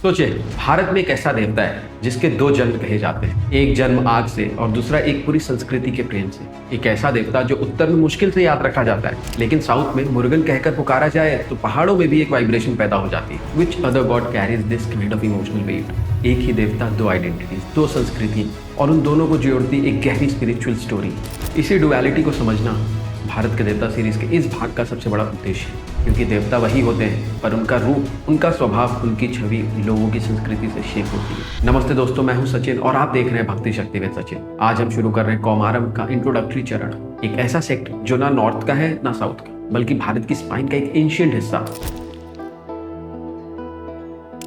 सोचिए, भारत में एक ऐसा देवता है जिसके दो जन्म कहे जाते हैं, एक जन्म आग से और दूसरा एक पूरी संस्कृति के प्रेम से। एक ऐसा देवता जो उत्तर में मुश्किल से याद रखा जाता है, लेकिन साउथ में मुरुगन कहकर पुकारा जाए तो पहाड़ों में भी एक वाइब्रेशन पैदा हो जाती है। Which other god carries this kind of emotional weight? एक ही देवता, दो आइडेंटिटीज, दो संस्कृति, और उन दोनों को जोड़ती एक गहरी स्पिरिचुअल स्टोरी। इसी डुअलिटी को समझना भारत के देवता सीरीज के इस भाग का सबसे बड़ा उद्देश्य है, क्योंकि देवता वही होते हैं पर उनका रूप, उनका स्वभाव, उनकी छवि लोगों की संस्कृति से शेप होती है। नमस्ते दोस्तों, मैं हूं सचिन और आप देख रहे हैं भक्ति शक्ति विद सचिन। आज हम शुरू कर रहे हैं कौमारम का इंट्रोडक्टरी चरण, एक ऐसा सेक्ट जो ना नॉर्थ का है ना साउथ का, बल्कि भारत की स्पाइन का एक एंशिएंट हिस्सा।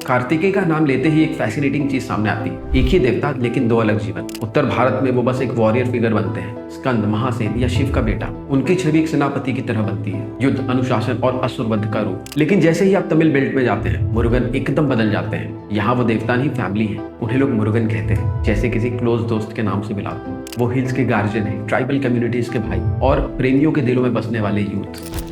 कार्तिकेय का नाम लेते ही एक फैसिनेटिंग चीज सामने आती है, एक ही देवता लेकिन दो अलग जीवन। उत्तर भारत में वो बस एक वॉरियर फिगर बनते हैं, स्कंद, महासेन या शिव का बेटा। उनकी छवि एक सेनापति की तरह बनती है, युद्ध, अनुशासन और असुरवध का रूप। लेकिन जैसे ही आप तमिल बेल्ट में जाते हैं, मुरुगन एकदम बदल जाते हैं। यहाँ वो देवता नहीं, फैमिली है। उन्हें लोग मुरुगन कहते हैं, जैसे किसी क्लोज दोस्त के नाम से मिलाते हैं। वो हिल्स के गार्जियन है, ट्राइबल कम्युनिटीज के भाई और प्रेमियों के दिलों में बसने वाले यूथ।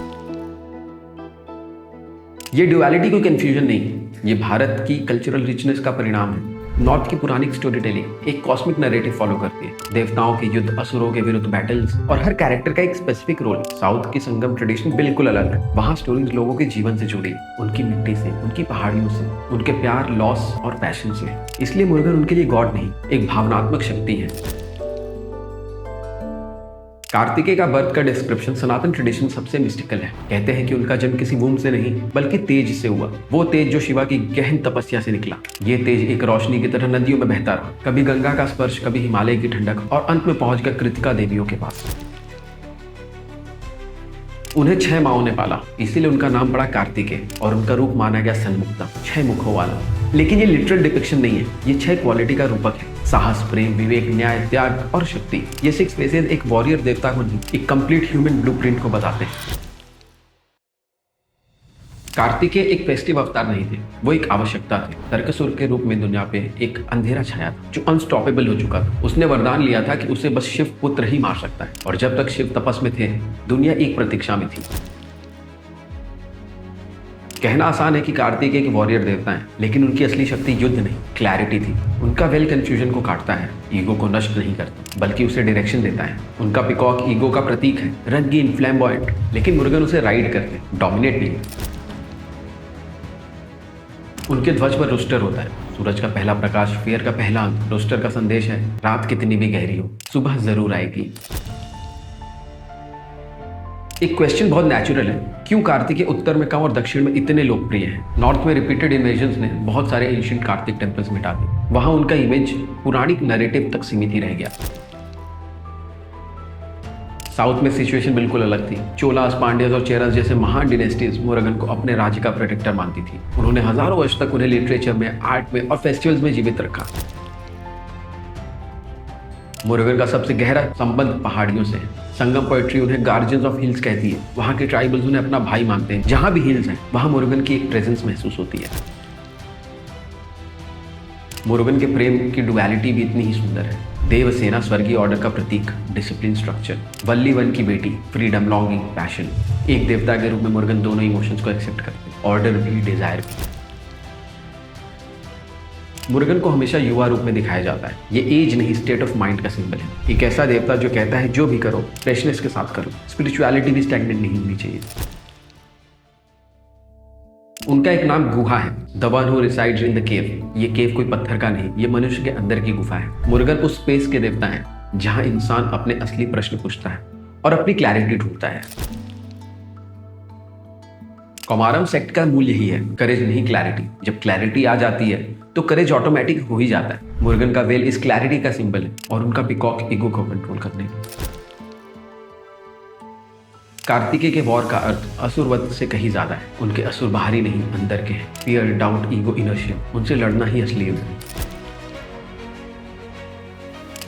ये ड्युअलिटी कोई कंफ्यूजन नहीं, ये भारत की कल्चरल रिचनेस का परिणाम है। नॉर्थ की पुरानी स्टोरी टेलिंग एक कॉस्मिक नैरेटिव फॉलो करती है, देवताओं के युद्ध, असुरों के विरुद्ध बैटल्स और हर कैरेक्टर का एक स्पेसिफिक रोल। साउथ की संगम ट्रेडिशन बिल्कुल अलग है। वहाँ स्टोरीज लोगों के जीवन से जुड़ी, उनकी मिट्टी से, उनकी पहाड़ियों से, उनके प्यार, लॉस और पैशन से। इसलिए मुरुगन उनके लिए गॉड नहीं, एक भावनात्मक शक्ति है। कार्तिकेय का बर्थ का डिस्क्रिप्शन सनातन ट्रेडिशन सबसे मिस्टिकल है। कहते हैं कि उनका जन्म किसी वूम से नहीं बल्कि तेज से हुआ, वो तेज जो शिवा की गहन तपस्या से निकला। ये तेज एक रोशनी की तरह नदियों में बहता रहा, कभी गंगा का स्पर्श, कभी हिमालय की ठंडक, और अंत में पहुंचकर कृतिका देवियों के पास। उन्हें 6 माओं ने पाला, इसीलिए उनका नाम पड़ा कार्तिकेय, और उनका रूप माना गया सन्मुक्ता, 6 मुखों वाला। लेकिन ये लिटरल डिपिक्शन नहीं है, ये 6 क्वालिटी का रूपक है। साहस, प्रेम, विवेक, न्याय, त्याग और शक्ति। ये 6 फेसेस एक वॉरियर देवता को नहीं, एक कंप्लीट ह्यूमन ब्लूप्रिंट को बताते हैं। कार्तिकेय एक फेस्टिव अवतार नहीं थे, वो एक आवश्यकता थे। तर्कसुर के रूप में दुनिया पे एक अंधेरा छाया था जो अनस्टॉपेबल हो चुका था। उसने वरदान लिया था कि उसे बस शिव पुत्र ही मार सकता है, और जब तक शिव तपस में थे, दुनिया एक प्रतीक्षा में थी। कहना आसान है कि कार्तिकेय एक वॉरियर देवता है, लेकिन उनकी असली शक्ति युद्ध नहीं, क्लैरिटी थी। उनका वेल कंफ्यूजन को काटता है, ईगो को नष्ट नहीं करता बल्कि उसे डायरेक्शन देता है। उनका पिकॉक ईगो का प्रतीक है, रंगीन, फ्लैम्बॉयंट, लेकिन मुरुगन उसे राइड करते, डोमिनेट नहीं। उनके ध्वज पर रोस्टर होता है, सूरज का पहला प्रकाश, फेयर का पहला अंक। रोस्टर का संदेश है, रात कितनी भी गहरी हो, सुबह जरूर आएगी। एक क्वेश्चन बहुत नेचुरल है, क्यों कार्तिकेय उत्तर में कम और दक्षिण में इतने लोकप्रिय हैं? नॉर्थ में रिपीटेड इन्वेजन्स ने बहुत सारे एंशिएंट कार्तिक टेम्पल्स मिटा दिए। वहां उनका इमेज पुरानी नैरेटिव तक सीमित ही रह गया। साउथ में सिचुएशन बिल्कुल अलग थी। चोलास, पांड्यास और चेरास जैसे महान डिनेस्टीज मुरुगन को अपने राज्य का प्रोटेक्टर मानती थी। उन्होंने हजारों वर्ष तक उन्हें लिटरेचर में, आर्ट में और फेस्टिवल्स में जीवित रखा। मुरुगन का सबसे गहरा संबंध पहाड़ियों से है। संगम पोएट्री उन्हें गार्जियंस ऑफ हिल्स कहती है। वहाँ के ट्राइबल्स उन्हें अपना भाई मानते हैं। जहाँ भी हिल्स हैं, वहाँ मुरुगन की एक प्रेजेंस महसूस होती है। मुरुगन के प्रेम की डुअलिटी भी इतनी ही सुंदर है। देवसेना स्वर्गीय ऑर्डर का प्रतीक, डिसिप्लिन, स्ट्रक्चर। वल्ली वन की बेटी, फ्रीडम, लॉन्गिंग, पैशन। एक देवता के रूप में मुरुगन दोनों इमोशंस को एक्सेप्ट करते हैं, ऑर्डर भी, डिजायर भी। मुरुगन को हमेशा युवा रूप में दिखाया जाता है। ये एज नहीं, स्टेट ऑफ माइंड का सिंबल है। एक ऐसा देवता जो कहता है जो भी करो फ्रेशनेस के साथ करो, स्पिरिचुअलिटी भी स्टैग्नेंट नहीं होनी चाहिए। उनका एक नाम गुहा है, the one who resides in the cave. ये केव कोई पत्थर का नहीं, ये मनुष्य के अंदर की गुफा है। मुरुगन उस स्पेस के देवता है जहां इंसान अपने असली प्रश्न पूछता है और अपनी क्लैरिटी ढूंढता है। कौमारम सेक्ट का मूल यही है, करेज नहीं, क्लैरिटी। जब क्लैरिटी आ जाती है तो करेज ऑटोमेटिक हो ही जाता है। मुरुगन का वेल इस क्लैरिटी का सिंबल है, और उनका पिकॉक ईगो को कंट्रोल करने का। कार्तिकेय के वॉर का अर्थ असुरवध से कहीं ज्यादा है। उनके असुर बाहरी नहीं, अंदर के हैं। फियर, डाउट, ईगो, इनर्शिया, उनसे लड़ना ही असली युद्ध है।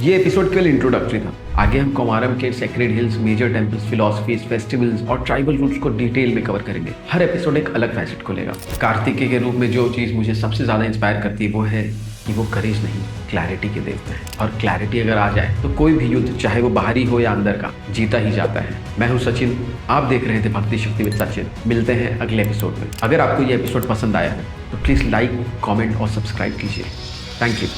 ये एपिसोड केवल इंट्रोडक्टरी था। आगे हम कौमारम के sacred hills, major temples, philosophies, festivals और ट्राइबल रूट्स को डिटेल में कवर करेंगे। हर एपिसोड एक अलग फैसेट खोलेगा। कार्तिकेय के रूप में जो चीज़ मुझे सबसे ज़्यादा इंस्पायर करती है वो है कि वो करेज नहीं, क्लैरिटी के देवता है। और क्लैरिटी अगर आ जाए तो कोई भी युद्ध, चाहे वो बाहरी हो या अंदर का, जीता ही जाता है। मैं हूँ सचिन, आप देख रहे थे भक्ति शक्ति विद सचिन। मिलते हैं अगले एपिसोड में। अगर आपको ये एपिसोड पसंद आया है तो प्लीज़ लाइक, कमेंट और सब्सक्राइब कीजिए। Thank you.